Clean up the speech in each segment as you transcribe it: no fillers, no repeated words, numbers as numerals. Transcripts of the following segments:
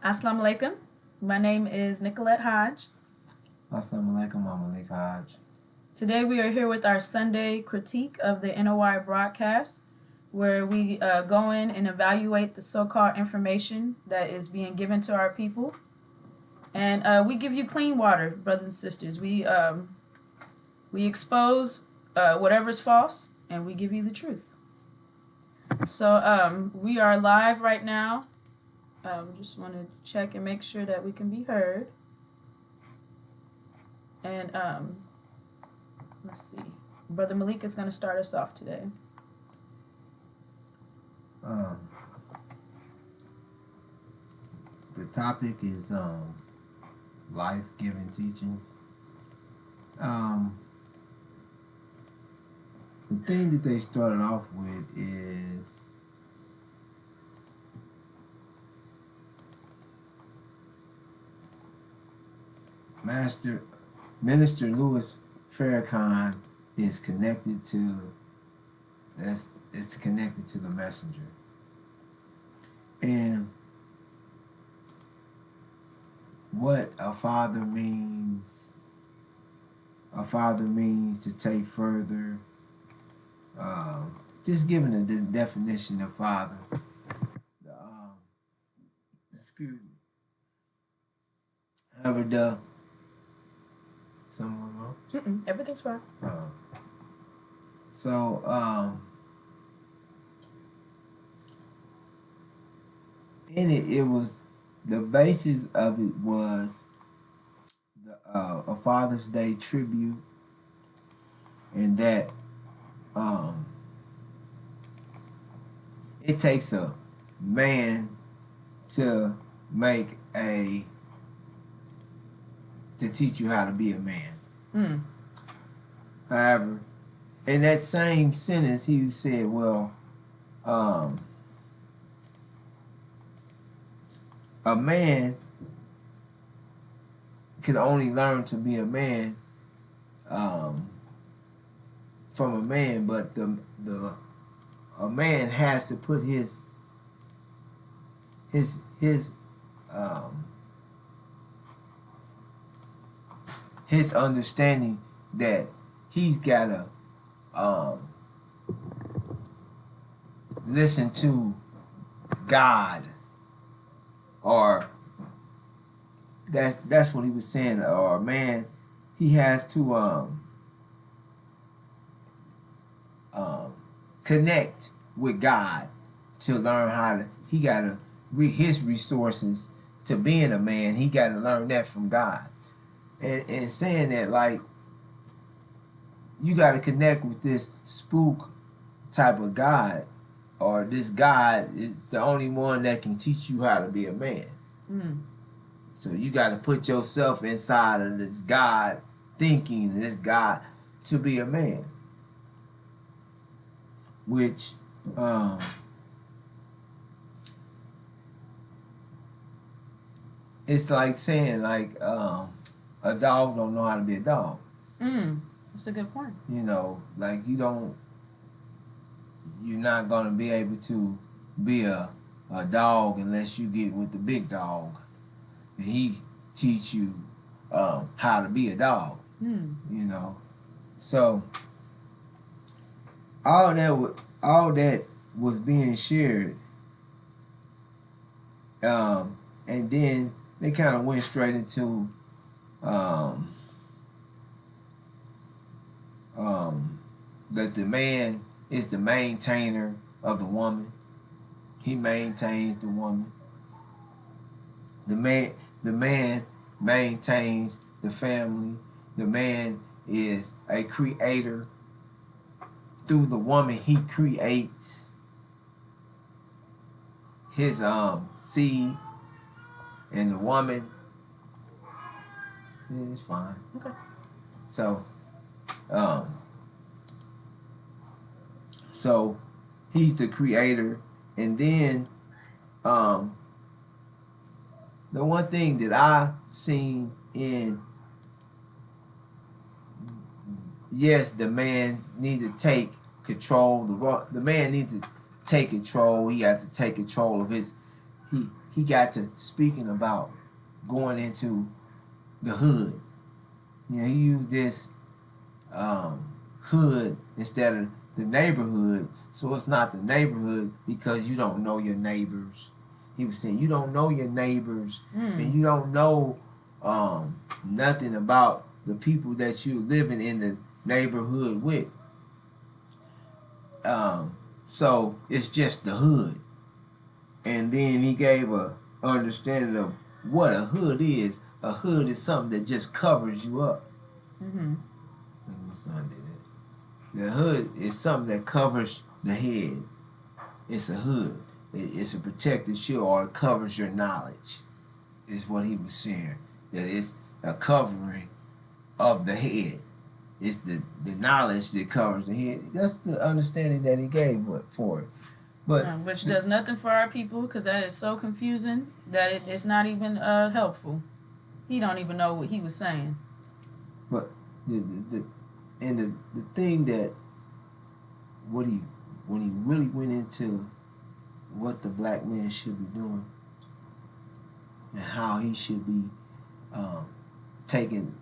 Assalamu alaikum. My name is Nicolette Hodge. Assalamu alaikum, I'm Malik Hodge. Today we are here with our Sunday critique of the NOI broadcast, where we go in and evaluate the so-called information that is being given to our people. And we give you clean water, brothers and sisters. We expose whatever's false, and we give you the truth. So we are live right now. Just want to check and make sure that we can be heard. And let's see. Brother Malik is going to start us off today. The topic is life-giving teachings. The thing that they started off with is Minister Louis Farrakhan is connected to the messenger. And what a father means to take further, just giving the definition of father. Excuse me. However, someone wrong? Everything's fine. In it was, the basis of it was a Father's Day tribute, and that it takes a man to teach you how to be a man. However, in that same sentence, he said, well, a man can only learn to be a man from a man, but a man has to put his understanding that he's gotta listen to God, or that's what he was saying. Or man, he has to connect with God to learn how to. He gotta his resources to being a man. He gotta learn that from God, and saying that, like, you gotta connect with this spook type of God, or this God is the only one that can teach you how to be a man. So you got to put yourself inside of this God thinking, this God, to be a man. Which it's like saying, like, a dog don't know how to be a dog. That's a good point. You know, like, you're not gonna be able to be a dog unless you get with the big dog and he teach you how to be a dog. You know, so all that was being shared, and then they kind of went straight into that the man is the maintainer of the woman. He maintains the woman. The man maintains the family. The man is a creator. Through the woman, he creates his seed, and the woman is fine. Okay. So he's the creator, and then the one thing that I've seen in, yes, the man need to take control. The man needs to take control. He has to take control of he got to speaking about going into the hood. You know, he used this hood instead of the neighborhood. So it's not the neighborhood because you don't know your neighbors. He was saying you don't know your neighbors and you don't know nothing about the people that you're living in the neighborhood with. So it's just the hood. And then he gave a understanding of what a hood is. A hood is something that just covers you up. Mm-hmm. My son did it. The hood is something that covers the head. It's a hood. It's a protective shield, or it covers your knowledge, is what he was sharing. That it's a covering of the head. It's the knowledge that covers the head. That's the understanding that he gave for it. But which does nothing for our people, because that is so confusing that it's not even helpful. He don't even know what he was saying. But the thing that when he really went into what the black man should be doing and how he should be taking,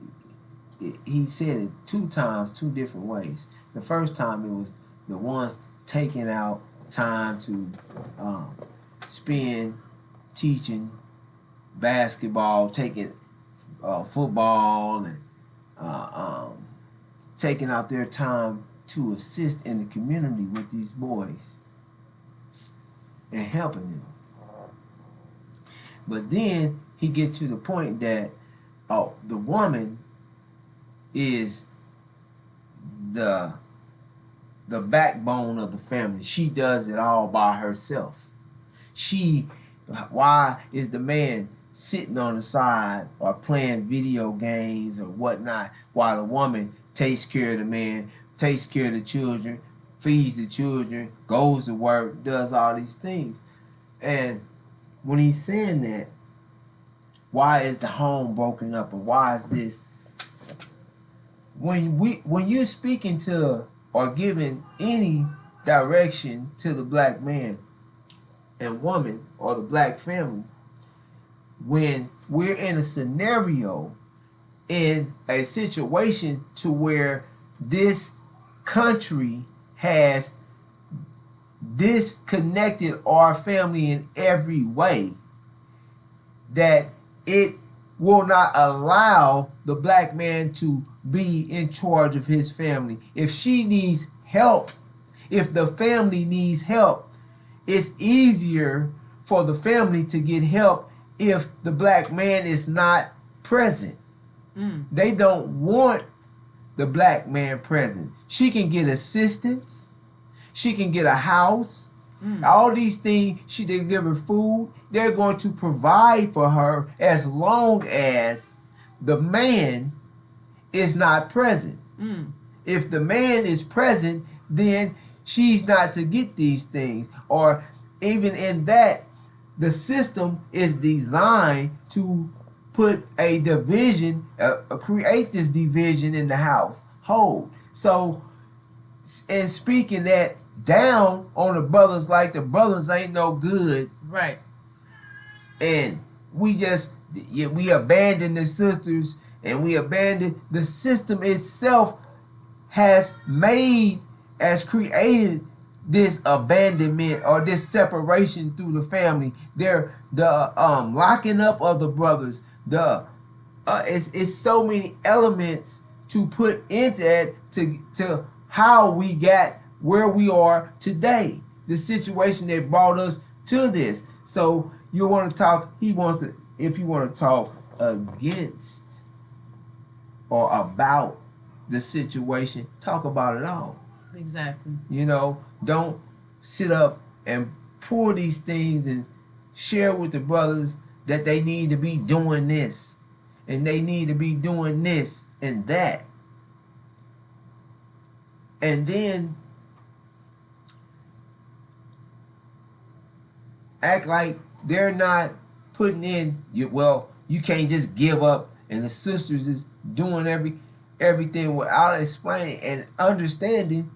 he said it 2 times, 2 different ways. The first time it was the ones taking out time to spend teaching basketball, taking football, and taking out their time to assist in the community with these boys and helping them. But then he gets to the point that the woman is the backbone of the family. She does it all by herself. Why is the man sitting on the side or playing video games or whatnot while the woman takes care of the man, takes care of the children, feeds the children, goes to work, does all these things? And when he's saying that, why is the home broken up, and why is this? When you're speaking to or giving any direction to the black man and woman or the black family, when we're in a scenario, in a situation to where this country has disconnected our family in every way, that it will not allow the black man to be in charge of his family. If she needs help, if the family needs help, it's easier for the family to get help if the black man is not present. They don't want the black man present. She can get assistance. She can get a house. All these things, she can give her food. They're going to provide for her as long as the man is not present. If the man is present, then she's not to get these things. Or even in that, the system is designed to put a division, create this division in the household. So, and speaking that down on the brothers, like the brothers ain't no good, right? And we abandon the sisters, and we abandon the system itself. Has created this abandonment or this separation through the family. The locking up of the brothers. It's so many elements to put into it to how we got where we are today. The situation that brought us to this. So you want to talk, if you want to talk against or about the situation, talk about it all. Exactly. You know, don't sit up and pull these things and share with the brothers that they need to be doing this and they need to be doing this and that. And then act like they're not putting in, you can't just give up, and the sisters is doing everything without explaining and understanding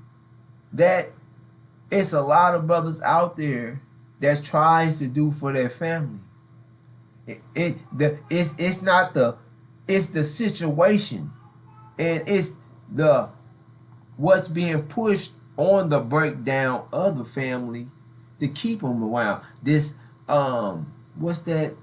that it's a lot of brothers out there that tries to do for their family. It's not the, it's the situation, and it's the what's being pushed on the breakdown of the family to keep them around. This what's that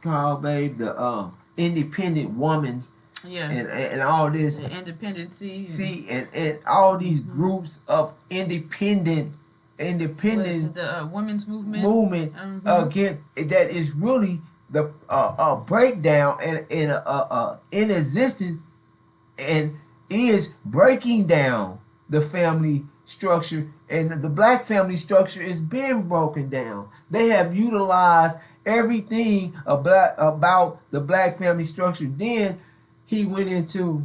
called, babe? The independent woman, Yeah. and all this. The independency. See, and all these groups of independent What is it, the women's movement? Again, that is really the breakdown and in existence, and is breaking down the family structure, and the black family structure is being broken down. They have utilized everything about the black family structure. Then he went into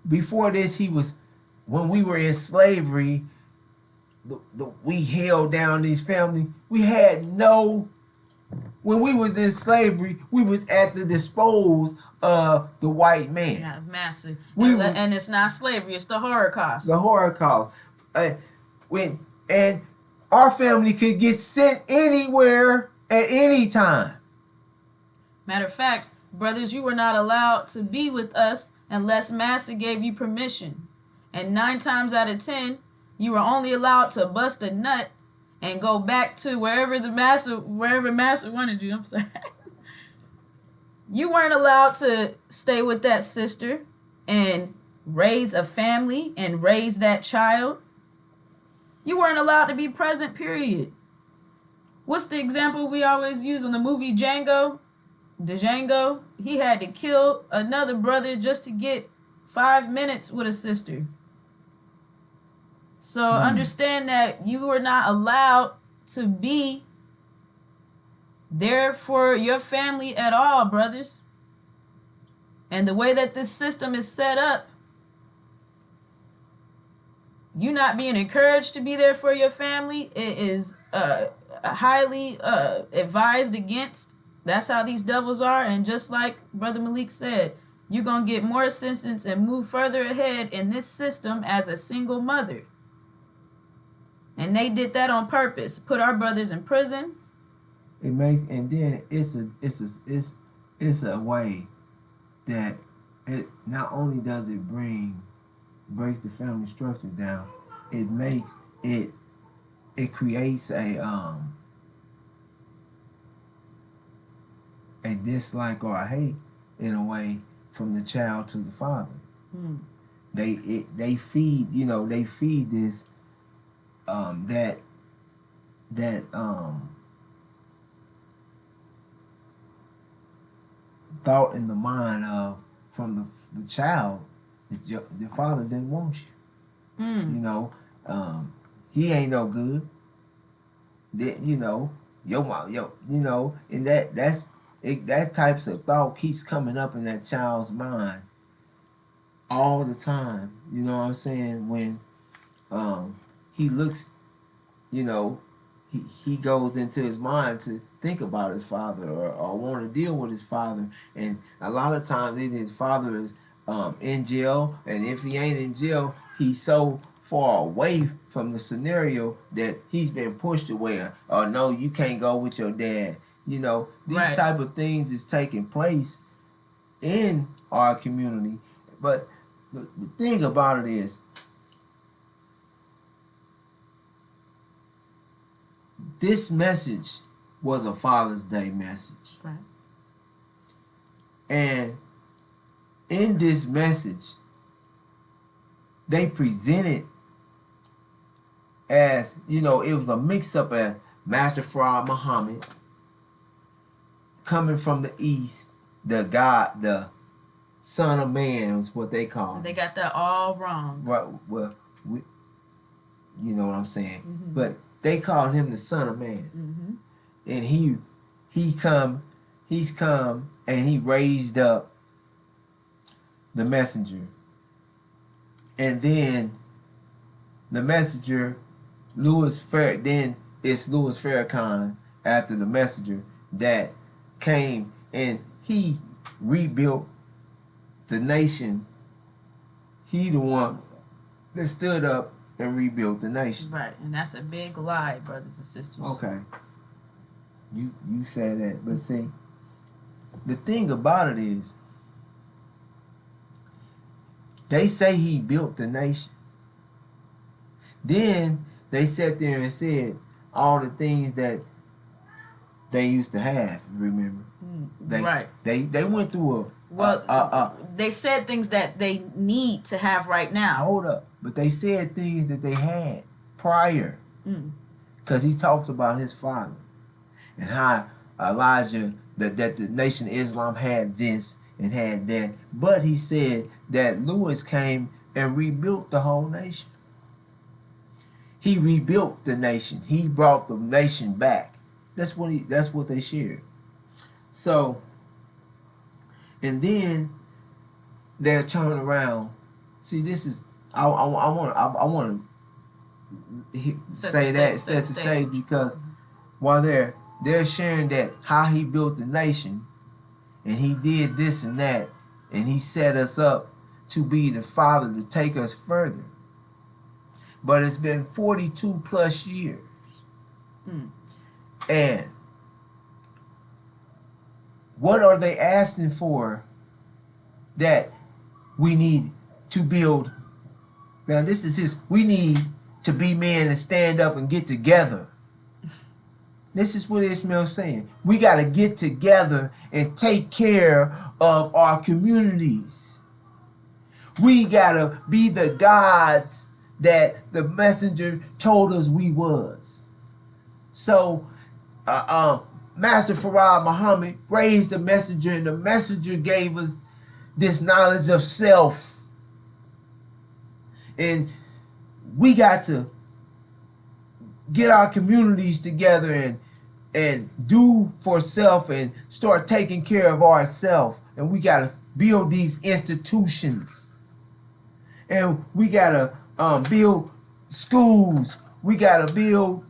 before this, he was, when we were in slavery, we held down these families. We had no, when we was in slavery, we was at the disposal of the white man. Yeah, massive. And it's not slavery; it's the Holocaust. The Holocaust. And our family could get sent anywhere at any time. Matter of fact, brothers, you were not allowed to be with us unless Master gave you permission. And 9 times out of 10, you were only allowed to bust a nut and go back to wherever Master wanted you. I'm sorry. You weren't allowed to stay with that sister and raise a family and raise that child. You weren't allowed to be present, period. What's the example we always use in the movie Django? Django, he had to kill another brother just to get 5 minutes with a sister. So understand that you were not allowed to be there for your family at all, brothers. And the way that this system is set up, you not being encouraged to be there for your family, it is highly advised against. That's how these devils are. And just like Brother Malik said, you're going to get more assistance and move further ahead in this system as a single mother. And they did that on purpose. Put our brothers in prison. It makes, and then it's a way that it not only does it breaks the family structure down, it makes it creates a dislike or a hate in a way from the child to the father. They feed, they feed this that thought in the mind of, from the child, that your father didn't want you. He ain't no good. That your mom, and that types of thought keeps coming up in that child's mind all the time. You know what I'm saying? When he looks, he goes into his mind to think about his father or want to deal with his father, and a lot of times his father is in jail, and if he ain't in jail, he's so far away from the scenario that he's been pushed away, or no, you can't go with your dad. These Right. type of things is taking place in our community. But the thing about it is, this message was a Father's Day message. Right. And in this message, they presented as, it was a mix-up as Master Fard Muhammad coming from the East, the Son of Man is what they call him. They got that all wrong. Right. Well, you know what I'm saying. But they called him the Son of Man. And he's come and he raised up the messenger. And then the messenger, then it's Louis Farrakhan after the messenger that came, and he rebuilt the nation. He the one that stood up and rebuilt the nation. Right, and that's a big lie, brothers and sisters. Okay. You said that, but see, the thing about it is, they say he built the nation. Then they sat there and said all the things that they used to have. Remember? Right. They went through they said things that they need to have right now. Hold up, but they said things that they had prior, because he talked about his father and how Elijah that the nation of Islam had this and had that, but he said that Lewis came and rebuilt the whole nation. He rebuilt the nation. He brought the nation back. That's what they shared. So, and then they'll turn around. See, this is I want to say that set the stage, because while they're sharing that how he built the nation and he did this and that and he set us up to be the father to take us further. But it's been 42 plus years. And what are they asking for that we need to build? Now this is we need to be men and stand up and get together. This is what Ishmael's saying. We got to get together and take care of our communities. We got to be the gods that the messenger told us we was. So, Master Farad Muhammad raised the messenger, and the messenger gave us this knowledge of self. And we got to get our communities together and do for self and start taking care of ourselves. And we got to build these institutions. And we got to build schools. We got to build.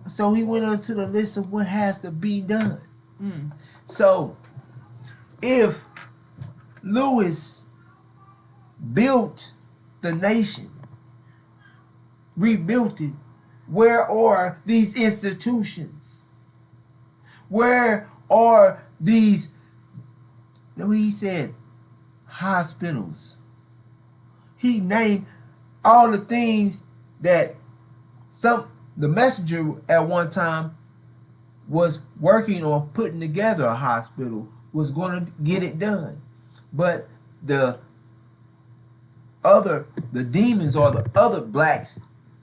So he went on to the list of what has to be done. So if Lewis built the nation, rebuilt it, where are these institutions? Where are these, he said, hospitals? He named all the things that the messenger at one time was working on putting together a hospital, was going to get it done. But the demons or the other blacks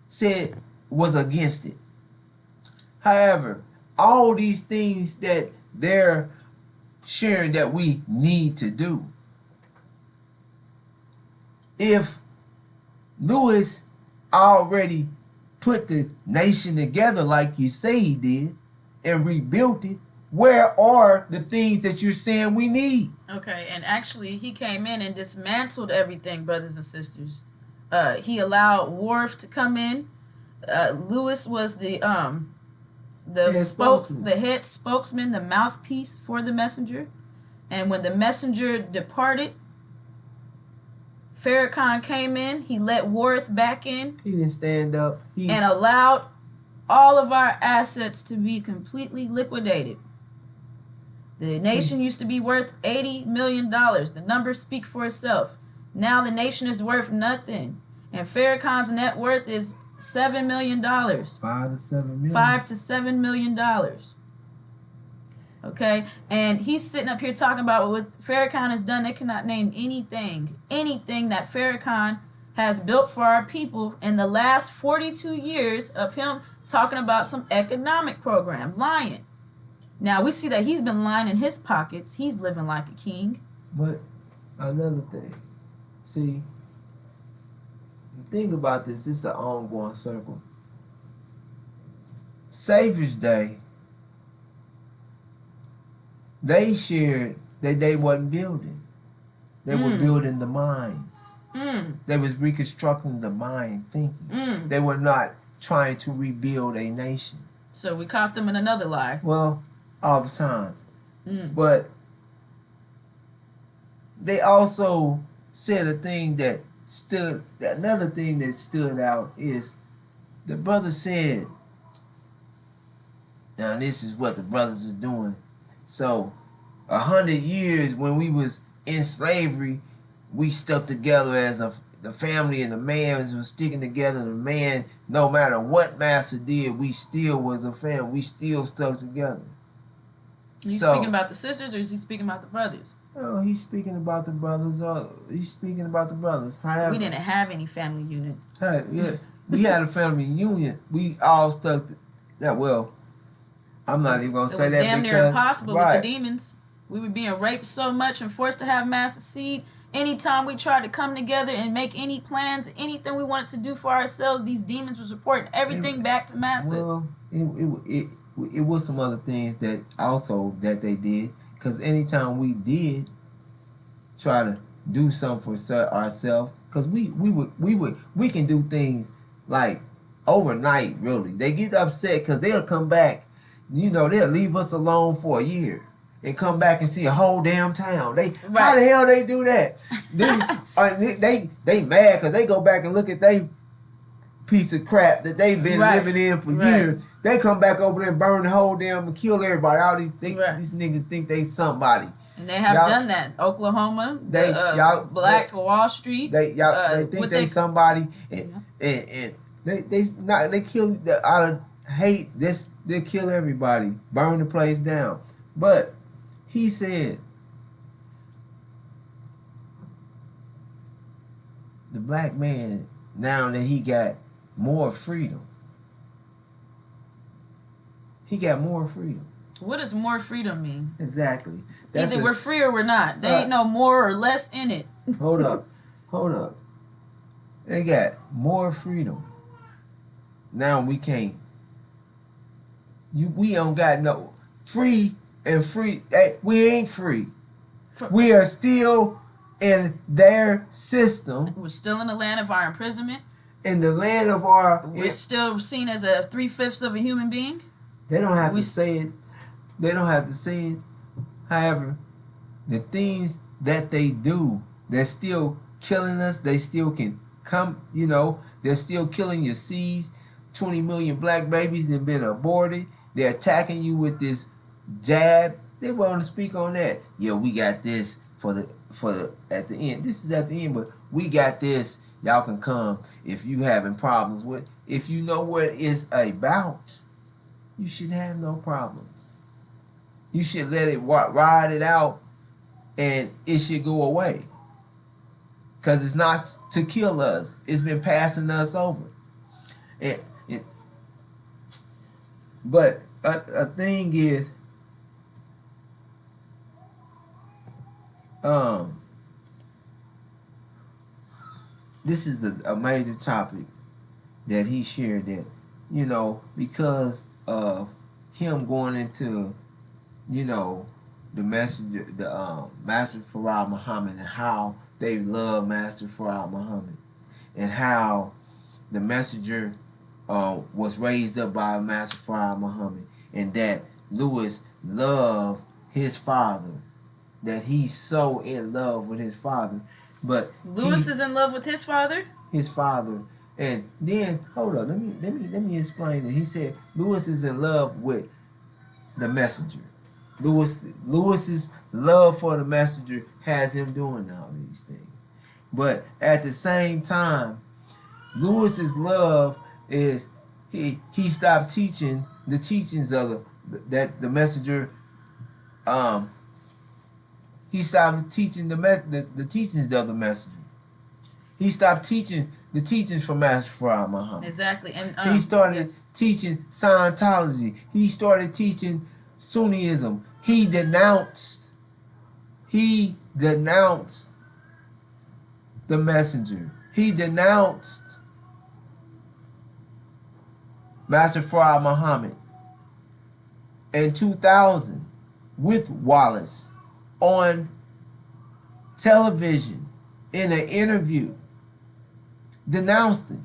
said was against it. However, all these things that they're sharing that we need to do, if Lewis already put the nation together like you say he did and rebuilt it, where are the things that you're saying we need? Okay, and actually he came in and dismantled everything, brothers and sisters. He allowed Worf to come in. Lewis was the head spokesman, the mouthpiece for the messenger. And when the messenger departed, Farrakhan came in. He let Worth back in. He didn't stand up. And allowed all of our assets to be completely liquidated. The nation used to be worth $80 million. The numbers speak for itself. Now the nation is worth nothing. And Farrakhan's net worth is $7 million. $5 to 7 million. $5 to $7 million. Okay? And he's sitting up here talking about what Farrakhan has done. They cannot name anything that Farrakhan has built for our people in the last 42 years of him talking about some economic program. Lying. Now, we see that he's been lying in his pockets. He's living like a king. But another thing. See, the thing about this, it's an ongoing circle. Savior's Day, they shared that they wasn't building. They were building the minds. They was reconstructing the mind thinking. They were not trying to rebuild a nation. So we caught them in another lie. Well, all the time. But they also said another thing that stood out is the brother said Now this is what the brothers are doing. So 100 years when we was in slavery, we stuck together as the family, and the man was sticking together. The man, no matter what master did, we still was a family. We still stuck together. He's speaking about the sisters, or is he speaking about the brothers? Oh, he's speaking about the brothers. He's speaking about the brothers. However, we didn't have any family unit. Yeah, we had a family union. We all stuck. Well, I'm not even gonna say that. It was damn near impossible with the demons. We were being raped so much and forced to have master seed. Anytime we tried to come together and make any plans, anything we wanted to do for ourselves, these demons was reporting everything back to master. Well, it was some other things that also that they did. Because anytime we did try to do something for ourselves, because we can do things like overnight. Really, they get upset because they'll come back. They'll leave us alone for a year and come back and see a whole damn town. How the hell they do that? they mad because they go back and look at they piece of crap that they've been living in for years. They come back over there and burn the whole damn and kill everybody. All these niggas think they somebody. And they have done that. Oklahoma, Black Wall Street. They think they somebody, and they kill out of hate. They kill everybody, burn the place down. But he said the black man, now that he got more freedom. He got more freedom. What does more freedom mean? Exactly. Either we're free or we're not. There ain't no more or less in it. Hold up. They got more freedom. Now we can't. We don't got no free and free. We ain't free. We are still in their system. We're still in the land of our imprisonment. In the land of our... We're still seen as a 3/5 of a human being. They don't have to say it. They don't have to say it. However, the things that they do, they're still killing us. They still can come, they're still killing your seeds. 20 million black babies have been aborted. They're attacking you with this jab. They want to speak on that. Yeah, we got this for the at the end. This is at the end, but we got this. Y'all can come if you having problems with. If you know what it's about, you should have no problems. You should let it ride it out, and it should go away. Because it's not to kill us. It's been passing us over. But a thing is, this is a major topic that he shared that, because of him going into, the messenger, the Master Farah Muhammad, and how they love Master Farah Muhammad, and how the messenger was raised up by Master Farah Muhammad, and that Lewis loved his father, that he's so in love with his father. But Lewis is in love with his father? His father. And then, hold on, let me explain it. He said Lewis is in love with the messenger. Lewis's love for the messenger has him doing all these things. But at the same time, Lewis's love is he stopped teaching the teachings of the messenger. He stopped teaching the teachings of the messenger. He stopped teaching the teachings from Master Farah Muhammad. Exactly. And he started teaching Scientology. He started teaching Sunnism. He denounced the messenger. He denounced Master Farah Muhammad in 2000 with Wallace on television in an interview, denounced him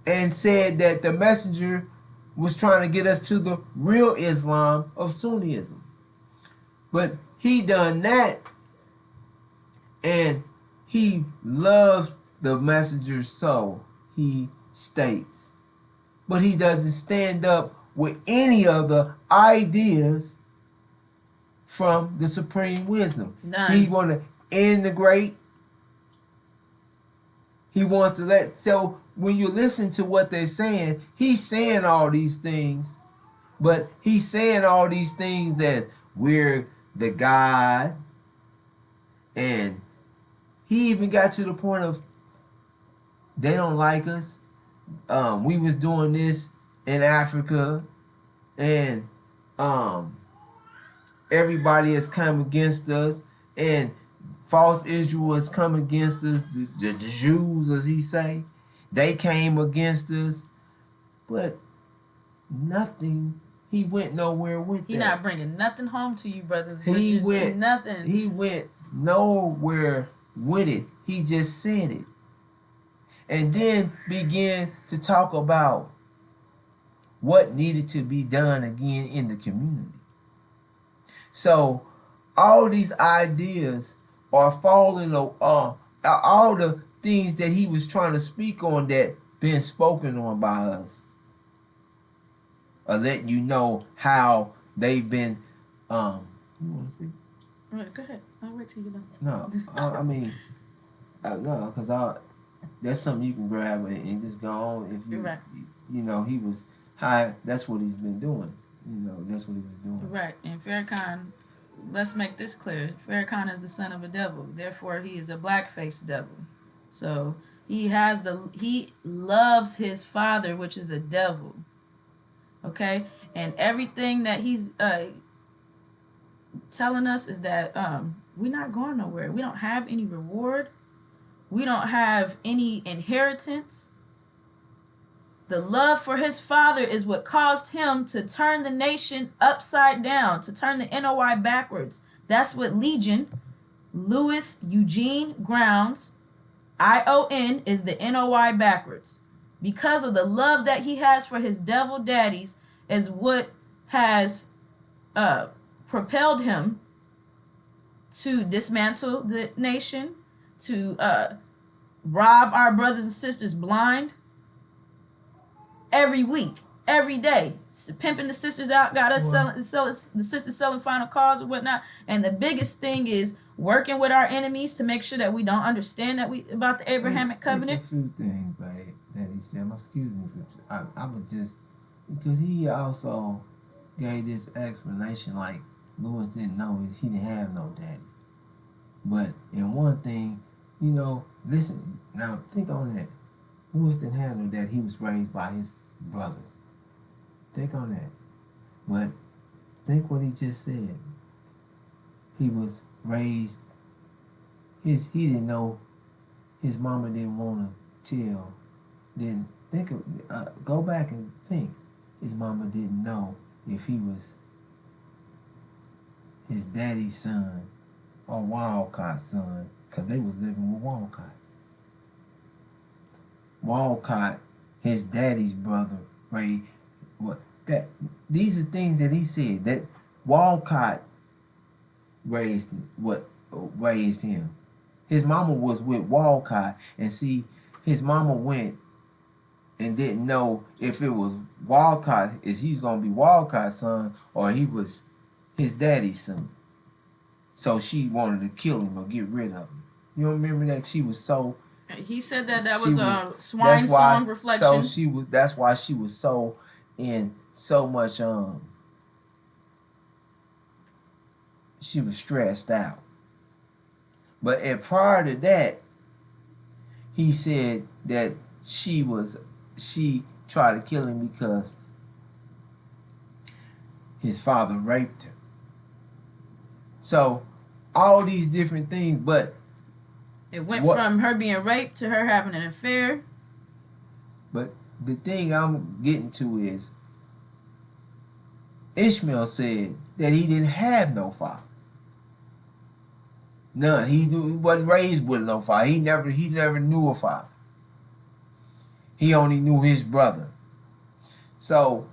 and said that the messenger was trying to get us to the real Islam of Sunnism. But he done that, and he loves the messenger, so he states but he doesn't stand up with any of the ideas from the supreme wisdom. None. He want to integrate. He wants to let. So when you listen to what they're saying, he's saying all these things, but he's saying all these things as we're the God, and he even got to the point of they don't like us. We was doing this in Africa, and everybody has come against us, and false Israel has come against us. The Jews, as he say, they came against us, but nothing. He went nowhere with He that. not bringing nothing home to you, brothers and sisters. Nothing. He went nowhere with it. He just said it, and then began to talk about what needed to be done again in the community. So all these ideas are falling all the things that he was trying to speak on that been spoken on by us, or letting you know how they've been. You want to speak? Right, go ahead. I'll wait till you know. No, I mean, no, because that's something you can grab and just go on. If you, right. You know, he was high. That's what he's been doing. You know, that's what he was doing. Right. And Farrakhan, let's make this clear. Farrakhan is the son of a devil. Therefore, he is a black-faced devil. So he loves his father, which is a devil. Okay? And everything that he's telling us is that we're not going nowhere. We don't have any reward. We don't have any inheritance. The love for his father is what caused him to turn the nation upside down, to turn the NOI backwards. That's what Legion, Louis Eugene Grounds, ION, is the NOI backwards. Because of the love that he has for his devil daddies is what has propelled him to dismantle the nation, to rob our brothers and sisters blind every week, every day, pimping the sisters out, got us selling the sisters selling final cars and whatnot. And the biggest thing is working with our enemies to make sure that we don't understand about the Abrahamic covenant. There's a few things, babe, that he said. Excuse me for I would just because he also gave this explanation like Louis didn't know he didn't have no daddy. But in one thing, you know, listen now, think on that. Louis didn't have no daddy. He was raised by his brother. Think on that. But think what he just said. He was raised. He didn't know. His mama didn't want to tell. Then think of go back and think. His mama didn't know if he was his daddy's son or Walcott's son, because they was living with Walcott. Walcott, his daddy's brother, Ray. These are things that he said that Walcott raised him. His mama was with Walcott, and see, his mama went and didn't know if it was Walcott, is he's gonna be Walcott's son or he was his daddy's son. So she wanted to kill him or get rid of him. You remember that she was so. He said that was a swine song reflection. So that's why she was so in so much she was stressed out. But prior to that, he said that she tried to kill him because his father raped her. So all these different things, but it went from her being raped to her having an affair. But the thing I'm getting to is Ishmael said that he didn't have no father. None. He wasn't raised with no father. He never knew a father. He only knew his brother. So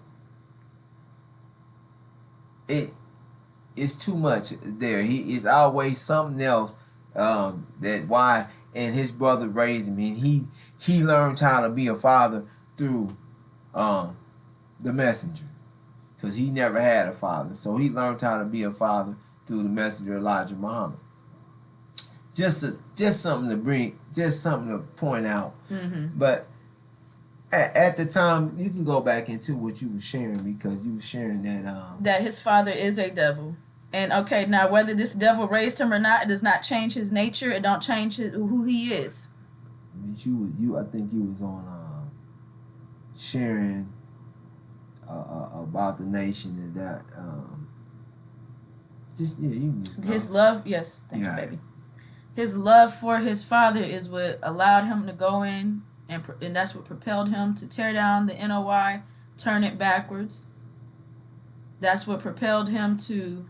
it's too much there. He is always something else that why, and his brother raised him, and he learned how to be a father through the messenger, because he never had a father. So he learned how to be a father through the messenger Elijah Muhammad. Just something to bring, just something to point out. Mm-hmm. But at the time, you can go back into what you were sharing, because you were sharing that his father is a devil. And okay, now whether this devil raised him or not, it does not change his nature. It don't change who he is. I think you was on sharing about the nation and that. You can just go. His love, yes, thank you, Yeah. baby. His love for his father is what allowed him to go in, and that's what propelled him to tear down the NOI, turn it backwards. That's what propelled him to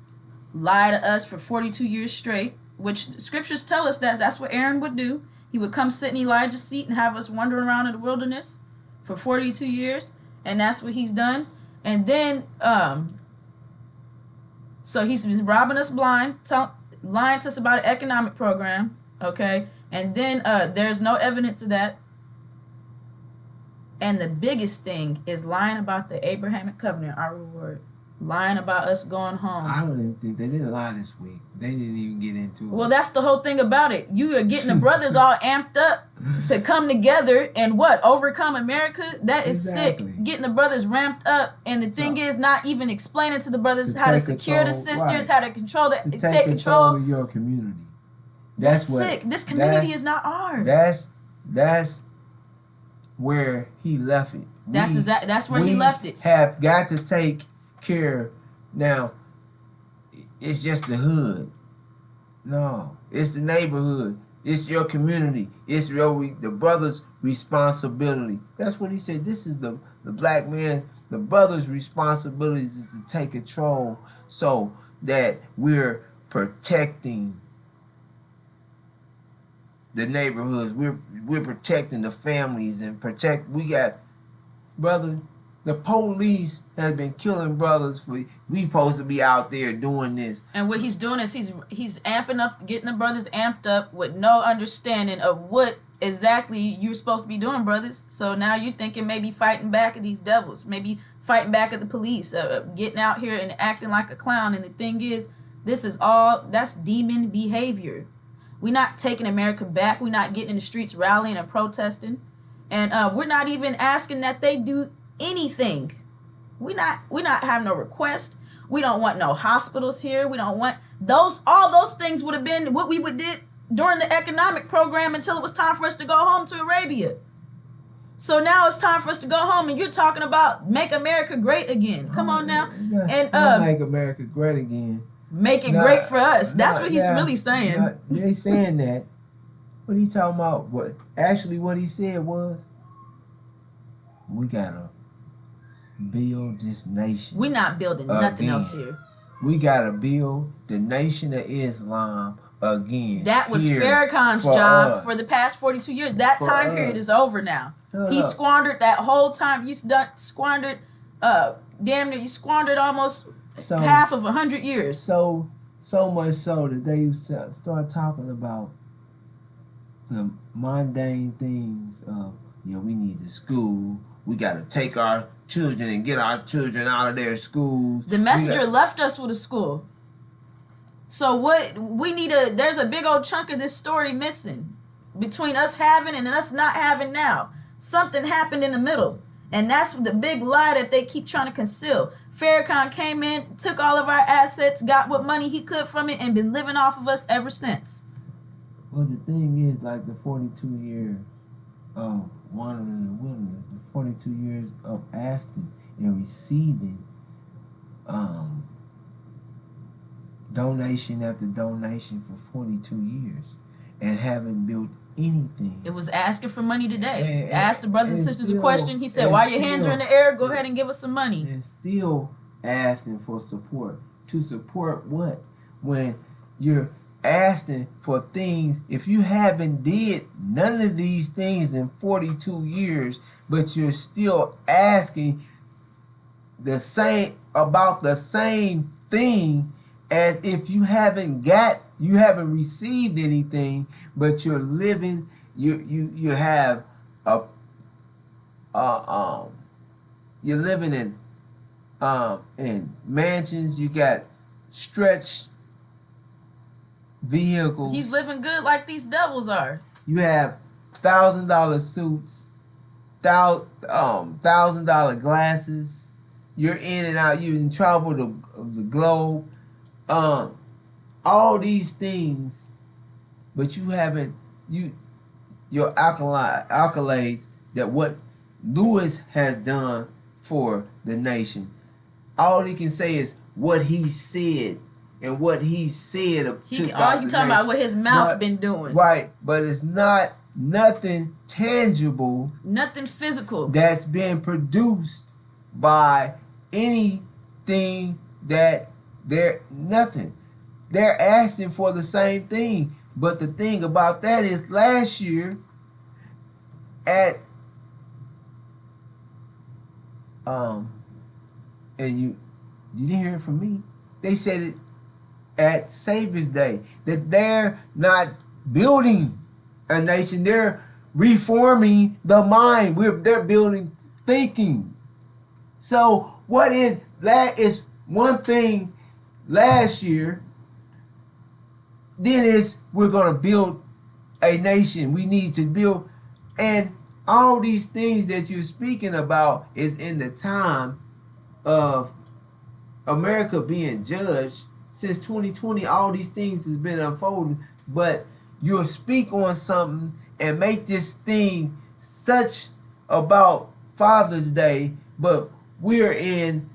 lie to us for 42 years straight, which scriptures tell us that that's what Aaron would do. He would come sit in Elijah's seat and have us wandering around in the wilderness for 42 years, and that's what he's done. And then, so he's robbing us blind, lying to us about an economic program, okay? And then there's no evidence of that. And the biggest thing is lying about the Abrahamic covenant, our reward. Lying about us going home. I don't even think they didn't lie this week. They didn't even get into it. Well, that's the whole thing about it. You are getting the brothers all amped up to come together and overcome America. That is Exactly. sick. Getting the brothers ramped up, and the thing is not even explaining to the brothers how to secure the sisters, right. how to control to take control of your community. That's sick. This community is not ours. That's where he left it. That's where he left it. Have got to take care. Now, it's just the hood. No, it's the neighborhood. It's your community. It's the brother's responsibility. That's what he said. This is the black man's, the brother's responsibility is to take control so that we're protecting the neighborhoods. We're protecting the families and brother. The police has been killing brothers we supposed to be out there doing this. And what he's doing is he's amping up, getting the brothers amped up with no understanding of what exactly you're supposed to be doing, brothers. So now you're thinking maybe fighting back at these devils, maybe fighting back at the police, getting out here and acting like a clown. And the thing is, that's demon behavior. We're not taking America back. We're not getting in the streets rallying and protesting. And we're not even asking that they do anything. We're not having no request. We don't want no hospitals here. We don't want all those things would have been what we would did during the economic program until it was time for us to go home to Arabia. So now it's time for us to go home, and you're talking about make America great again. Come on now. And make America great again. Make it great for us. That's what he's really saying. They saying that. What he talking about? What he said was, we gotta build this nation. We're not building nothing else here. We gotta build the nation of Islam again. That was Farrakhan's job for the past 42 years. That time period is over now. He squandered that whole time. You squandered, damn near, you squandered almost half of 100 years. So much so that they start talking about the mundane things of, we need the school. We got to take our children and get our children out of their schools. The messenger left us with a school. So what we need there's a big old chunk of this story missing between us having and us not having now. Something happened in the middle. And that's the big lie that they keep trying to conceal. Farrakhan came in, took all of our assets, got what money he could from it, and been living off of us ever since. Well, the thing is, like the 42 years of wandering in the wilderness, the 42 years of asking and receiving donation after donation for 42 years and haven't built anything. It was asking for money today. Ask the brothers and sisters a question. He said, while your hands are in the air, go ahead and give us some money. And still asking for support. To support what? When you're asking for things, if you haven't did none of these things in 42 years, but you're still asking the same thing as if you haven't received anything, but you're living, you have You're living in mansions. You got stretch vehicles. He's living good like these devils are. You have $1,000 suits, $1,000 glasses. You're in and out. You can travel the globe. All these things, but you haven't your accolades that what Lewis has done for the nation. All he can say is what he said and what he said all you talking about what his mouth been doing. Right, but it's not nothing tangible, nothing physical that's been produced by anything that nothing. They're asking for the same thing. But the thing about that is last year at and you didn't hear it from me. They said it at Savior's Day that they're not building a nation, they're reforming the mind. They're building thinking. So what is that is one thing last year. Then we're going to build a nation. We need to build, and all these things that you're speaking about is in the time of America being judged. Since 2020, all these things has been unfolding, but you'll speak on something and make this thing such about Father's Day, but we're in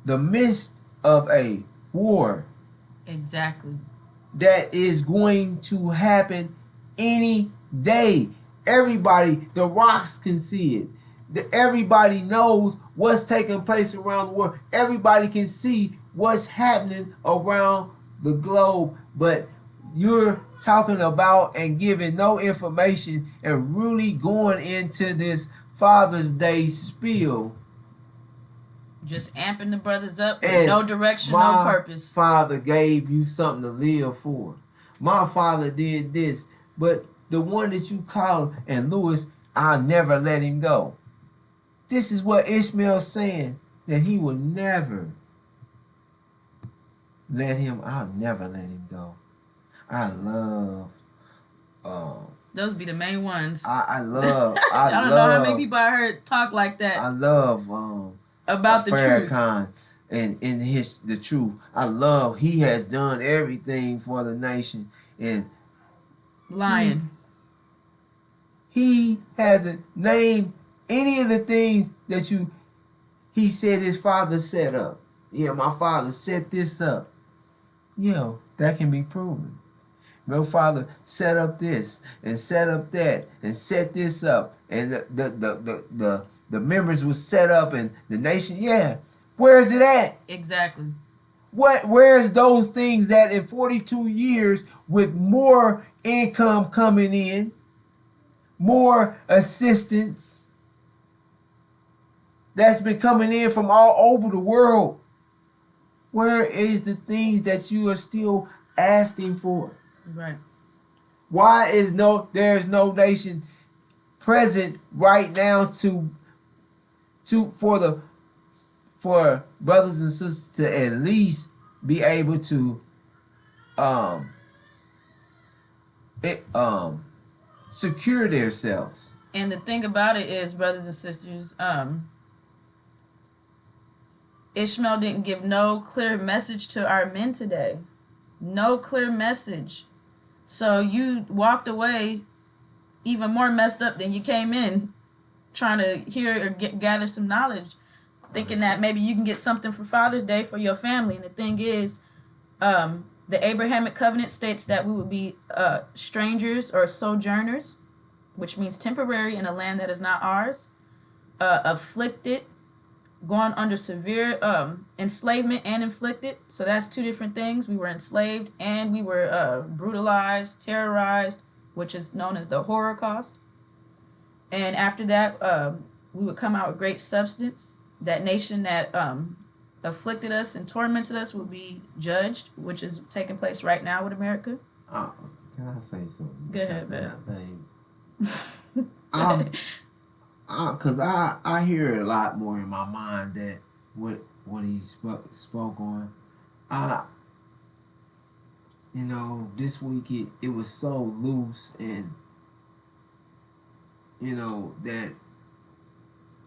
the midst of a war. Exactly. That is going to happen any day. Everybody, the rocks can see it. Everybody knows what's taking place around the world. Everybody can see what's happening around the globe. But you're talking about and giving no information and really going into this Father's Day spiel. Just amping the brothers up with no direction, no purpose. My father gave you something to live for. My father did this. But the one that you call and Lewis, I'll never let him go. This is what Ishmael's saying, that he will never let him, I'll never let him go. I love those be the main ones. I love I don't know how many people I heard talk like that. I love about the truth. Farrakhan and in the truth. I love he has done everything for the nation and lying. He hasn't named any of the things that he said his father set up. Yeah, my father set this up. Yo, that can be proven. My father set up this and set up that and set this up and the members was set up and the nation, yeah. Where is it at? Exactly. Where's those things that in 42 years with more income coming in, more assistance that's been coming in from all over the world? Where is the things that you are still asking for? Right. Why is there's no nation present right now for brothers and sisters to at least be able to secure themselves? And the thing about it is, brothers and sisters, Ishmael didn't give no clear message to our men today. No clear message. So you walked away even more messed up than you came in, trying to hear or gather some knowledge, thinking that maybe you can get something for Father's Day for your family. And the thing is, the Abrahamic covenant states that we would be strangers or sojourners, which means temporary in a land that is not ours, afflicted, going under severe enslavement and inflicted. So that's two different things. We were enslaved and we were brutalized, terrorized, which is known as the Holocaust. And after that, we would come out with great substance. That nation that afflicted us and tormented us will be judged, which is taking place right now with America. Can I say something? Go ahead, man. Cause I hear it a lot more in my mind that what he spoke on. I this week it was so loose, and that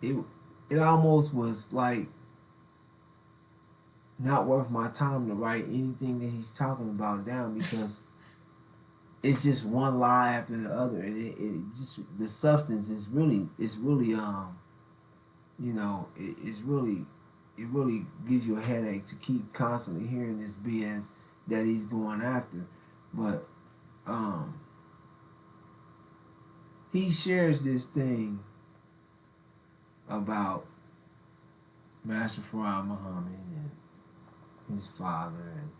it almost was like not worth my time to write anything that he's talking about down, because it's just one lie after the other, and it just, the substance is really it's really it really gives you a headache to keep constantly hearing this BS that he's going after. But he shares this thing about Master Farad Muhammad and his father and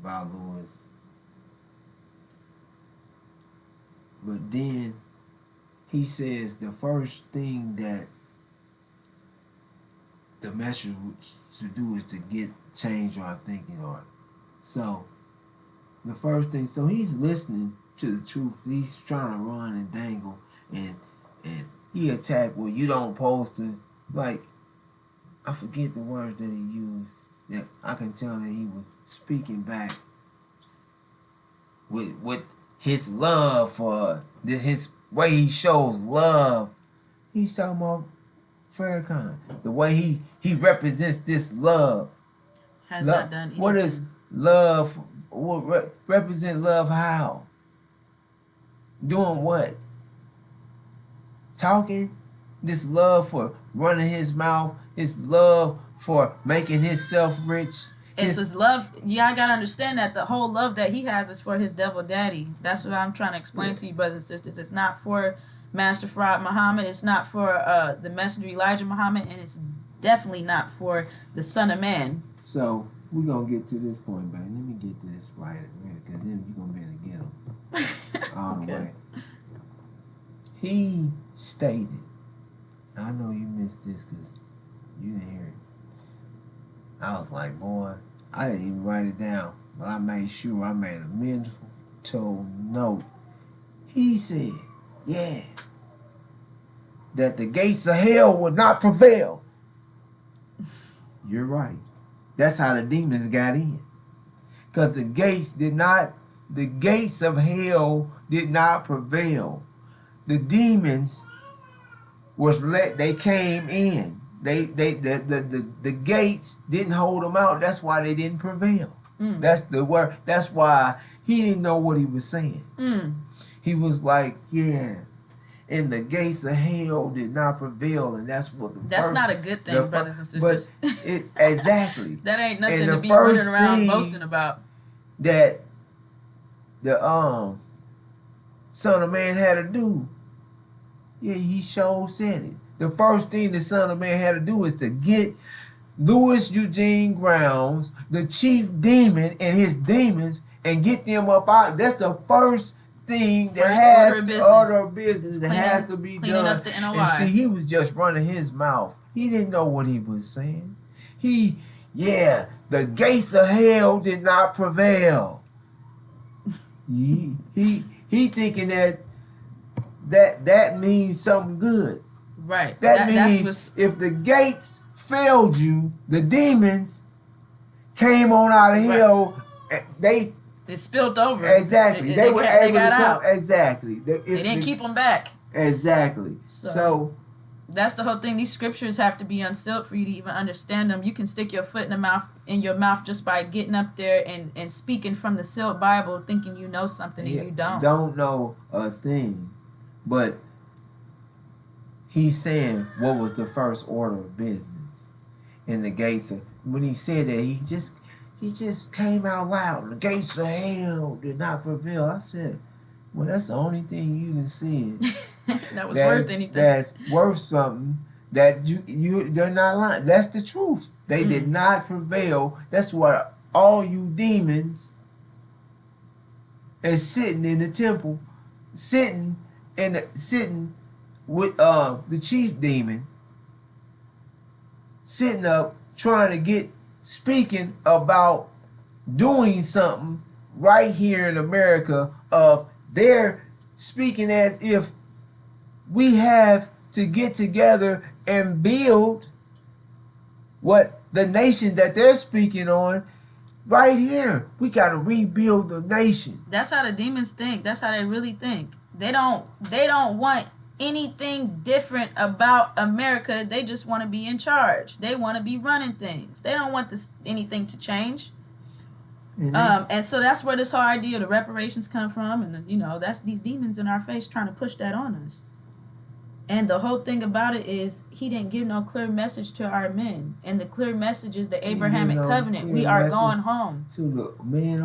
Bob Lewis. But then he says the first thing that the message should do is to change our thinking on it. So the first thing, so he's listening to the truth. He's trying to run and dangle, and he attacked, well, you don't supposed to, like, I forget the words that he used, that I can tell that he was speaking back with his love for this, his way he shows love. He's talking about Farrakhan, the way he represents this love. Has not done anything. What is love? What represent love? How? Doing what? Talking. This love for running his mouth. His love for making himself rich. It's his love. Yeah, I gotta understand that the whole love that he has is for his devil daddy. That's what I'm trying to explain to you, brothers and sisters. It's not for Master Farad Muhammad. It's not for the messenger Elijah Muhammad, and it's definitely not for the Son of Man. So we're gonna get to this point, baby. Let me get to this right, because then you're gonna be able to get him all the way. He stated, I know you missed this because you didn't hear it. I was like, boy, I didn't even write it down, but I made sure I made a mental note. He said, yeah, that the gates of hell would not prevail. You're right. That's how the demons got in. Because the gates of hell did not prevail. The demons they came in. The gates didn't hold them out. That's why they didn't prevail. That's the word. That's why he didn't know what he was saying. He was like, yeah, and the gates of hell did not prevail, and that's what that's not a good thing, brothers and sisters. Exactly. That ain't nothing to be running around boasting about. That the Son of Man had to do. Yeah, he sure said it. The first thing the Son of Man had to do is to get Louis Eugene Grounds, the chief demon, and his demons, and get them up out. That's the first thing that order of business that has to be done. Up the NOI. And see, he was just running his mouth. He didn't know what he was saying. The gates of hell did not prevail. He thinking that means something good. Right. That means if the gates failed you, the demons came on out of hell. They spilled over. Exactly. They were able to come. Exactly. They didn't keep them back. Exactly. So that's the whole thing. These scriptures have to be unsealed for you to even understand them. You can stick your foot in your mouth just by getting up there and speaking from the sealed Bible, thinking you know something and you don't. Don't know a thing. But he's saying what was the first order of business in the gates of, when he said that, he just came out loud. The gates of hell did not prevail. I said, well, that's the only thing you done said. That was worth anything. That's worth something. That you're not lying. That's the truth. They did not prevail. That's why all you demons is sitting in the temple, sitting with the chief demon, sitting up trying to speaking about doing something right here in America. They're speaking as if we have to get together and build what the nation that they're speaking on right here. We got to rebuild the nation. That's how the demons think. That's how they really think. They don't want anything different about America. They just want to be in charge. They want to be running things. They don't want anything to change. And so that's where this whole idea of the reparations come from, and that's these demons in our face trying to push that on us. And the whole thing about it is he didn't give no clear message to our men, and the clear message is the Abrahamic covenant. We are going home. To the men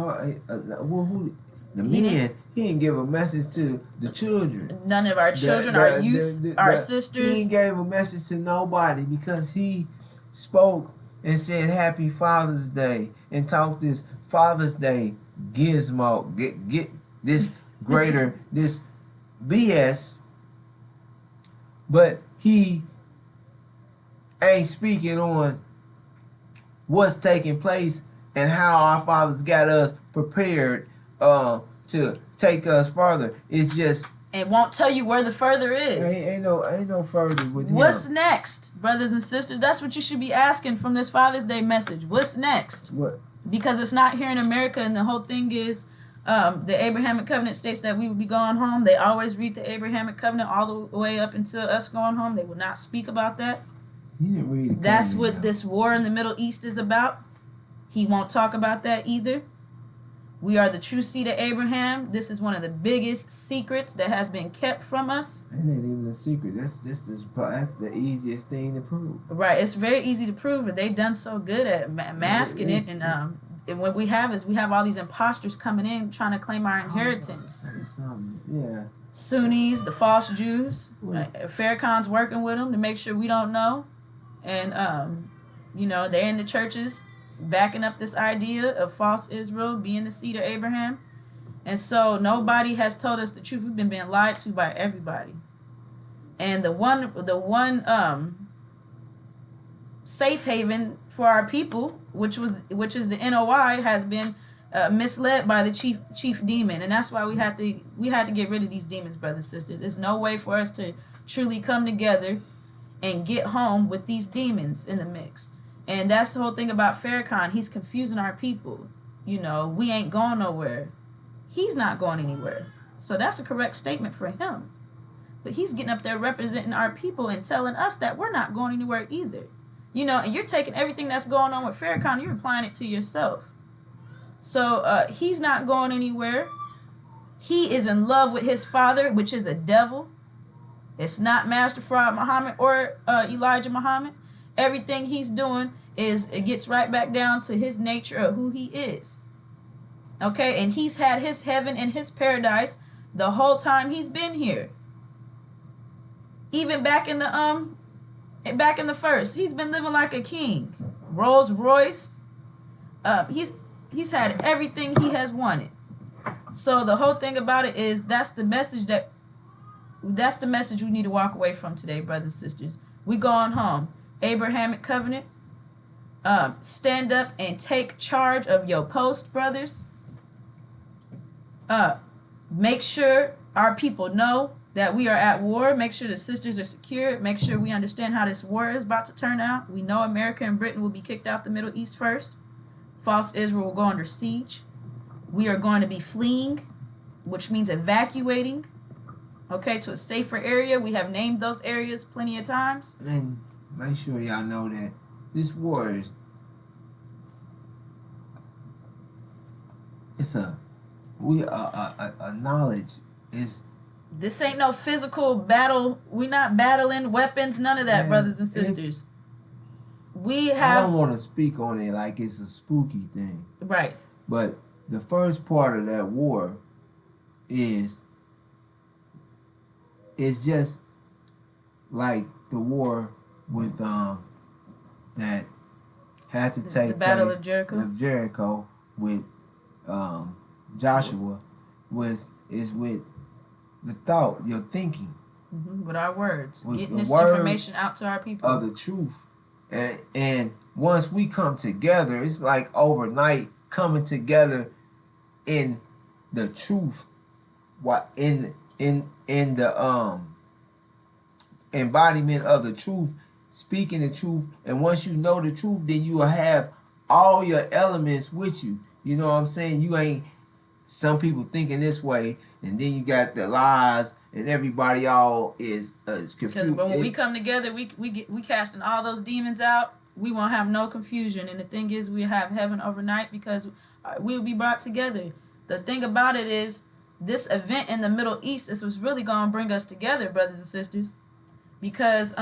the men. He didn't give a message to the children. None of our children, our youth, our sisters. He gave a message to nobody because he spoke and said Happy Father's Day and taught this Father's Day gizmo. Get this greater, this BS. But he ain't speaking on what's taking place and how our fathers got us prepared to take us further. It's just it won't tell you where the further is. Ain't no further with what's next, brothers and sisters? That's what you should be asking from this Father's Day message. What's next? What? Because it's not here in America, and the whole thing is the Abrahamic covenant states that we will be going home. They always read the Abrahamic covenant all the way up until us going home. They will not speak about that. He didn't read it. That's what this war in the Middle East is about. He won't talk about that either. We are the true seed of Abraham. This is one of the biggest secrets that has been kept from us. It ain't even a secret. That's the easiest thing to prove. Right. It's very easy to prove, but they've done so good at masking it. And what we have is all these imposters coming in trying to claim our inheritance. Yeah. Sunnis, the false Jews. Farrakhan's working with them to make sure we don't know. And, they're in the churches backing up this idea of false Israel being the seed of Abraham. And so nobody has told us the truth. We've been being lied to by everybody. And the one safe haven for our people, which is the NOI, has been misled by the chief demon. And that's why we had to get rid of these demons, brothers and sisters. There's no way for us to truly come together and get home with these demons in the mix. And that's the whole thing about Farrakhan. He's confusing our people. We ain't going nowhere. He's not going anywhere. So that's a correct statement for him. But he's getting up there representing our people and telling us that we're not going anywhere either. And you're taking everything that's going on with Farrakhan, you're applying it to yourself. So he's not going anywhere. He is in love with his father, which is a devil. It's not Master Fard Muhammad or Elijah Muhammad. Everything he's doing it gets right back down to his nature of who he is. Okay, and he's had his heaven and his paradise the whole time he's been here. Even back in the first, he's been living like a king. Rolls Royce. He's had everything he has wanted. So the whole thing about it is that's the message we need to walk away from today, brothers and sisters. We going home. Abrahamic covenant. Stand up and take charge of your post, brothers. Make sure our people know that we are at war. Make sure the sisters are secure. Make sure we understand how this war is about to turn out. We know America and Britain will be kicked out the Middle East first. False Israel will go under siege. We are going to be fleeing, which means evacuating, to a safer area. We have named those areas plenty of times. And make sure y'all know that this war is a knowledge. This ain't no physical battle. We're not battling weapons, none of that, brothers and sisters. I don't want to speak on it like it's a spooky thing. Right. But the first part of that war is just like the war with that had to take the Battle place of Jericho. With Joshua is with the thought, your thinking. With our words. With getting this information out to our people. Of the truth. And once we come together, it's like overnight coming together in the truth. In the embodiment of the truth, speaking the truth. And once you know the truth, then you will have all your elements with you. You know what I'm saying? You ain't some people thinking this way, and then you got the lies, and everybody all is confused. Because when we come together, we casting all those demons out. We won't have no confusion. And the thing is, we have heaven overnight because we'll be brought together. The thing about it is, this event in the Middle East, this was really going to bring us together, brothers and sisters, because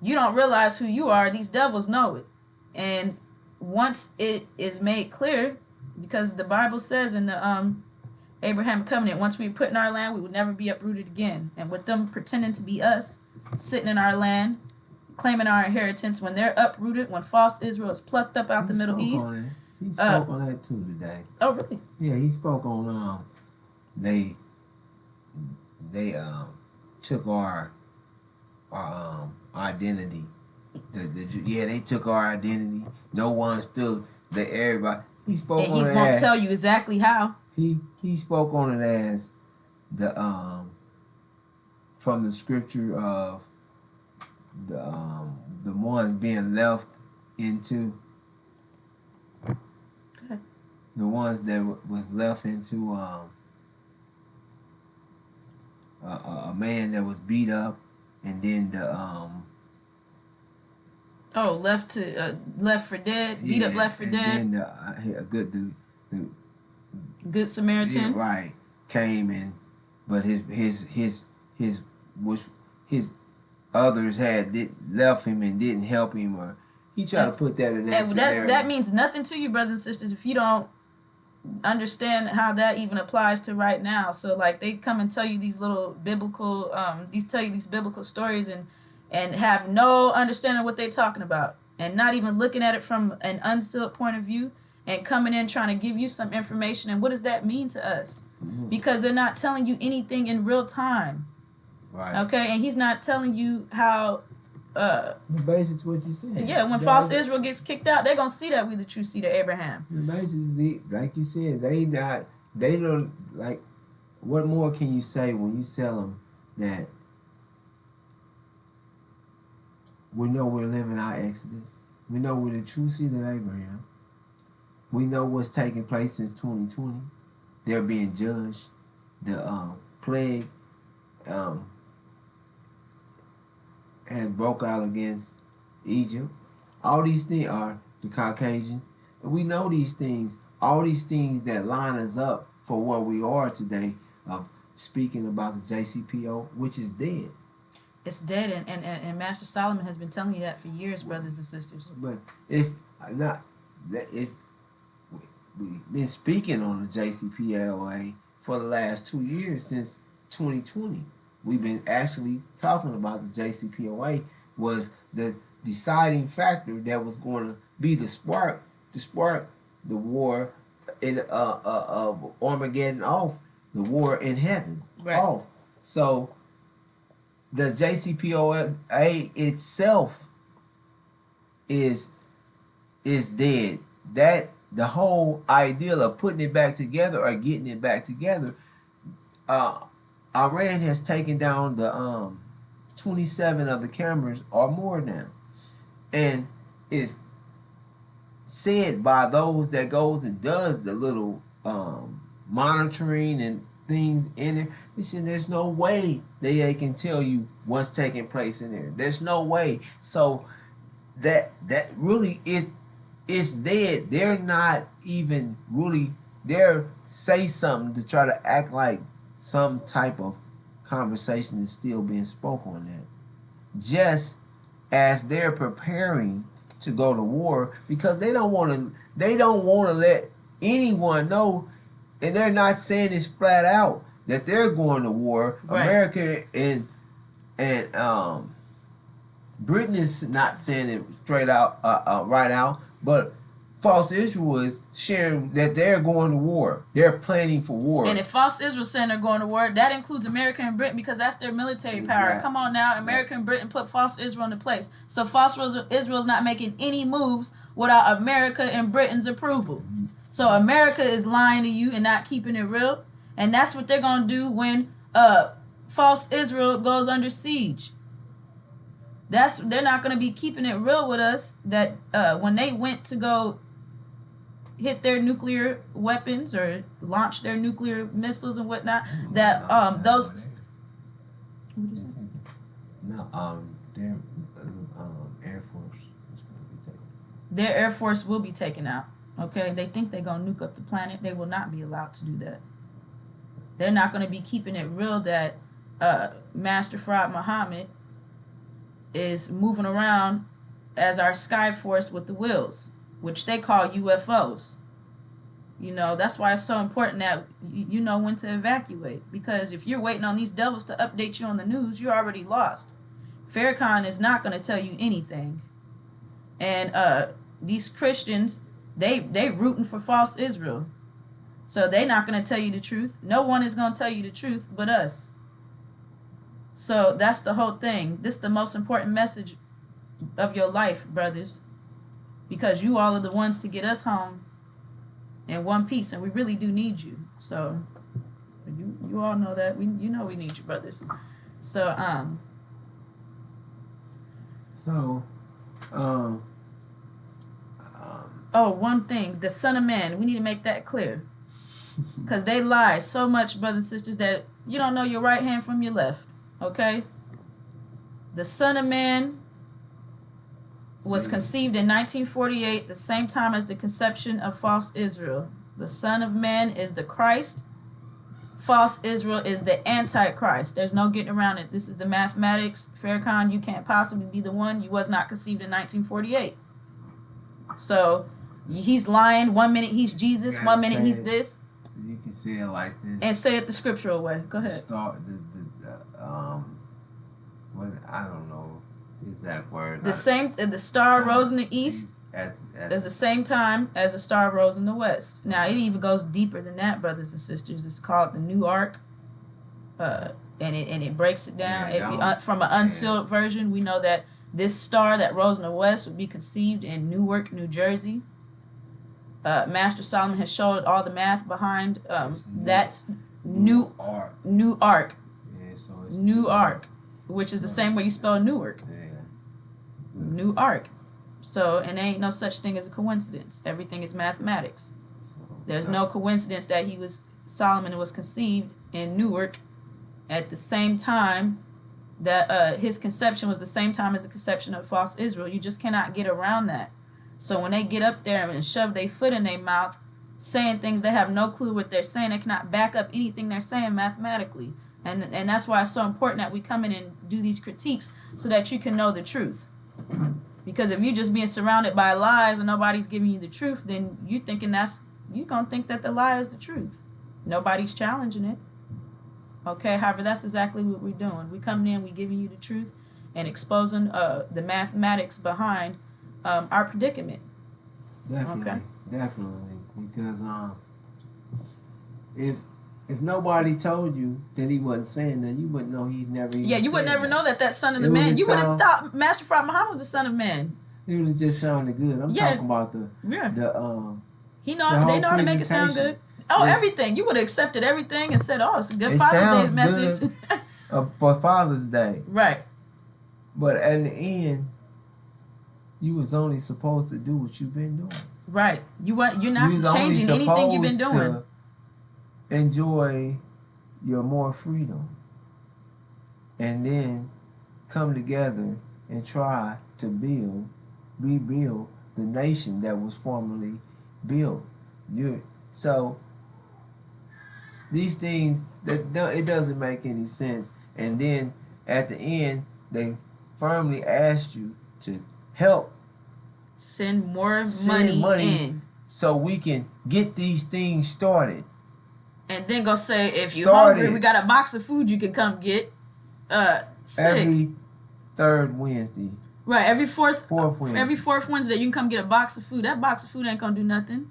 you don't realize who you are. These devils know it. And once it is made clear, because the Bible says in the Abraham covenant, once we put in our land, we would never be uprooted again. And with them pretending to be us, sitting in our land, claiming our inheritance, when they're uprooted, when false Israel is plucked up out the Middle East. He spoke on that too today. Oh, really? Yeah, he spoke on they took our identity. They took our identity. No one stood. Everybody. He spoke and on it. He's gonna tell you exactly how. He spoke on it as the from the scripture of the ones being left into the ones that was left into a man that was beat up, and then the left for dead, beat up, left for dead. And then the Good Samaritan, right, came in, but his others left him and didn't help him, or he tried to put that in that scenario. That means nothing to you, brothers and sisters, if you don't understand how that even applies to right now. So like they come and tell you these little biblical these biblical stories and have no understanding of what they're talking about, and not even looking at it from an unsealed point of view, and coming in trying to give you some information. And what does that mean to us? Mm-hmm. Because they're not telling you anything in real time. Right. Okay, and he's not telling you how the basis what you said. Yeah, when false Israel gets kicked out, they're gonna see that we the true seed of Abraham. The basis, like you said, they don't like. What more can you say when you tell them that we know we're living our Exodus? We know we're the true seed of Abraham. We know what's taking place since 2020. They're being judged. The plague has broke out against Egypt. All these things are the Caucasians. And we know these things. All these things that line us up for where we are today of speaking about the JCPO, which is dead. It's dead, and Master Solomon has been telling you that for years, brothers and sisters. But it's not. We've been speaking on the JCPOA for the last 2 years since 2020. We've been actually talking about the JCPOA was the deciding factor that was going to be the spark the war in of Armageddon off, the war in heaven off. So the JCPOA itself is dead. That the whole idea of putting it back together or getting it back together, Iran has taken down the 27 of the cameras or more now, and it's said by those that goes and does the little monitoring and things in there. Listen, there's no way they can tell you what's taking place in there. There's no way. So that really is dead. They're not even really there. Say something to try to act like some type of conversation is still being spoken on that. Just as they're preparing to go to war, because they don't want to let anyone know, and they're not saying this flat out that they're going to war. Right. America and Britain is not saying it straight out, right out, but false Israel is sharing that they're going to war. They're planning for war. And if false Israel saying they're going to war, that includes America and Britain, because that's their military power. Come on now, America and Britain put false Israel into place. So false Israel's not making any moves without America and Britain's approval. So America is lying to you and not keeping it real. And that's what they're going to do when false Israel goes under siege. They're not going to be keeping it real with us. That when they went to go hit their nuclear weapons or launch their nuclear missiles and whatnot, that those. No, their Air Force is going to be taken. Their Air Force will be taken out. Okay, they think they're going to nuke up the planet. They will not be allowed to do that. They're not going to be keeping it real that Master Fard Muhammad is moving around as our sky force with the wheels, which they call UFOs. You know, that's why it's so important that you know when to evacuate. Because if you're waiting on these devils to update you on the news, you're already lost. Farrakhan is not going to tell you anything. And these Christians, they rooting for false Israel. So they're not going to tell you the truth. No one is going to tell you the truth but us. So that's the whole thing. This is the most important message of your life, brothers. Because you all are the ones to get us home in one piece. And we really do need you. So you all know that. You know we need you, brothers. So, oh, one thing. The Son of Man. We need to make that clear. Because they lie so much, brothers and sisters, that you don't know your right hand from your left. Okay? The Son of Man was conceived in 1948, the same time as the conception of false Israel. The Son of Man is the Christ. False Israel is the Antichrist. There's no getting around it. This is the mathematics. Farrakhan, you can't possibly be the one. You was not conceived in 1948. So, he's lying. 1 minute he's Jesus. 1 minute he's this. You can say it like this. And say it the scriptural way. Go ahead. I don't know the exact words. The star rose in the east at the same time as the star rose in the west. Now it even goes deeper than that, brothers and sisters. It's called the New Ark, and it breaks it down. From an unsealed version, we know that this star that rose in the west would be conceived in Newark, New Jersey. Master Solomon has showed all the math behind that's New Ark. Yeah, so it's New Ark, which is the same way you spell Newark. Yeah. New Ark. So, and there ain't no such thing as a coincidence. Everything is mathematics. There's no coincidence that Solomon was conceived in Newark at the same time that his conception was the same time as the conception of false Israel. You just cannot get around that. So when they get up there and shove their foot in their mouth, saying things they have no clue what they're saying, they cannot back up anything they're saying mathematically. And that's why it's so important that we come in and do these critiques so that you can know the truth. Because if you're just being surrounded by lies and nobody's giving you the truth, then you're going to think that the lie is the truth. Nobody's challenging it. Okay, however, that's exactly what we're doing. We're coming in, we're giving you the truth and exposing the mathematics behind our predicament. Definitely. Because if nobody told you that he wasn't saying that, you wouldn't know he never even you would never know that Son of the Man. You would have thought Master Fard Muhammad was the Son of Man. It was just sounding good. I'm talking about they know how to make it sound good. Oh, everything. You would have accepted everything and said, oh, it's a good Father's Day message. For Father's Day. Right. But at the end, you was only supposed to do what you've been doing. Right. You're not changing anything you've been doing. To enjoy your more freedom. And then come together and try to rebuild the nation that was formerly built. So these things it doesn't make any sense. And then at the end, they firmly asked you to help send more money in so we can get these things started. And then go say, if you're hungry, we got a box of food you can come get. Every third Wednesday. Right, every fourth Wednesday. Every fourth Wednesday, you can come get a box of food. That box of food ain't gonna do nothing.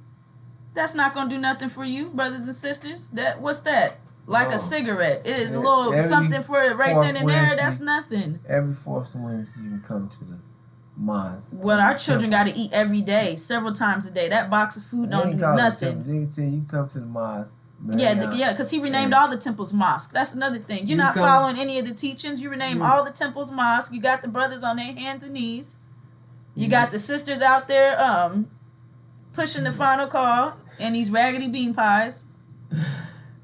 That's not gonna do nothing for you, brothers and sisters. What's that? Like a cigarette. It is a little something for it right then and there. That's nothing. Every fourth Wednesday, you can come to the mosque. Well, our children got to eat every day, several times a day. That box of food don't do nothing. You come to the mosque Yeah, because he renamed all the temples mosque. That's another thing. You're not following any of the teachings. You rename all the temples mosque. You got the brothers on their hands and knees. You got the sisters out there pushing the final call and these raggedy bean pies.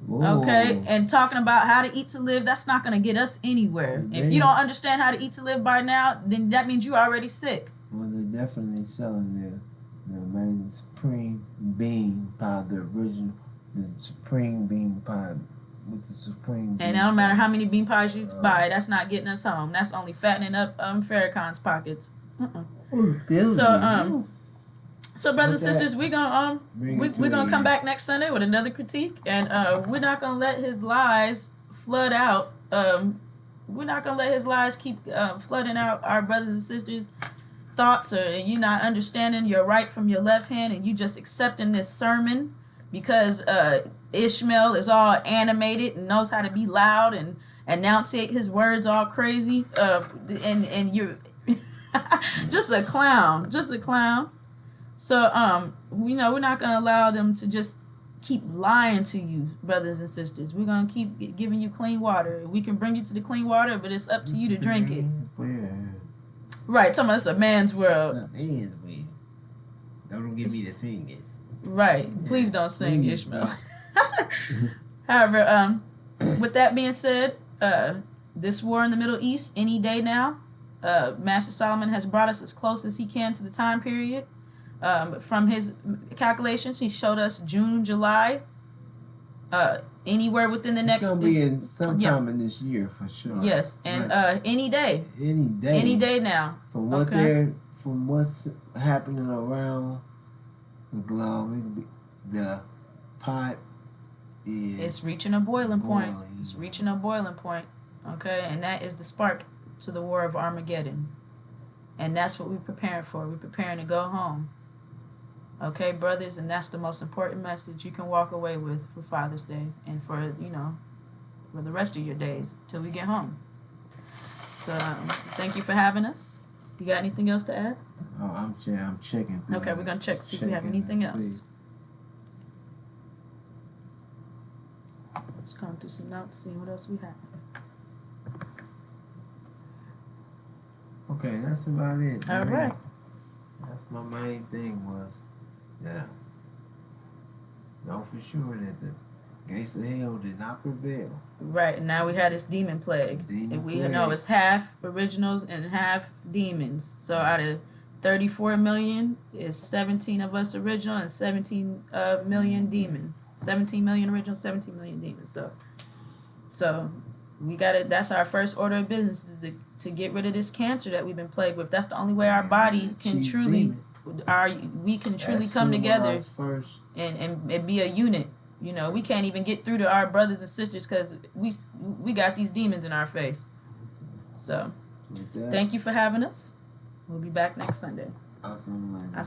Whoa. Okay, and talking about how to eat to live. That's not going to get us anywhere. If you don't understand how to eat to live by now, then that means you're already sick. Well, they're definitely selling the amazing supreme bean pie, the original, the supreme bean pie with the supreme. And it don't matter how many bean pies you buy, that's not getting us home. That's only fattening up Farrakhan's pockets. So brothers and sisters, we're gonna come back next Sunday with another critique, and we're not gonna let his lies flood out. We're not gonna let his lies keep flooding out our brothers and sisters' thoughts, or you not understanding your right from your left hand, and you just accepting this sermon because Ishmael is all animated and knows how to be loud and enunciate his words all crazy, and you're just a clown. So, we're not going to allow them to just keep lying to you, brothers and sisters. We're going to keep giving you clean water. We can bring you to the clean water, but it's up to you to drink it. Right, talking about it's a man's world. Don't get me to sing it. Right, please don't sing Ishmael. However, with that being said, this war in the Middle East, any day now, Master Solomon has brought us as close as he can to the time period. From his calculations, he showed us June, July, anywhere within the next. It's gonna be in sometime in this year for sure. Yes, and any day now. From what's happening around the globe, the pot is. It's reaching a boiling point. It's reaching a boiling point. Okay, and that is the spark to the war of Armageddon, and that's what we're preparing for. We're preparing to go home. Okay, brothers, and that's the most important message you can walk away with for Father's Day and for the rest of your days till we get home. So thank you for having us. You got anything else to add? Oh, I'm checking. Okay, we're gonna check see if we have anything else. Let's come through some notes, see what else we have. Okay, that's about it. All right. That's my main thing was, know for sure that the gates of hell did not prevail. Right, and now we had this demon plague. We know it's half originals and half demons. So out of 34 million, is 17 of us original and 17 million demon. 17 million original, 17 million demons. So we got it. That's our first order of business is to get rid of this cancer that we've been plagued with. That's the only way our body can truly, we can truly come together and be a unit. We can't even get through to our brothers and sisters because we got these demons in our face. So, thank you for having us. We'll be back next Sunday. Awesome.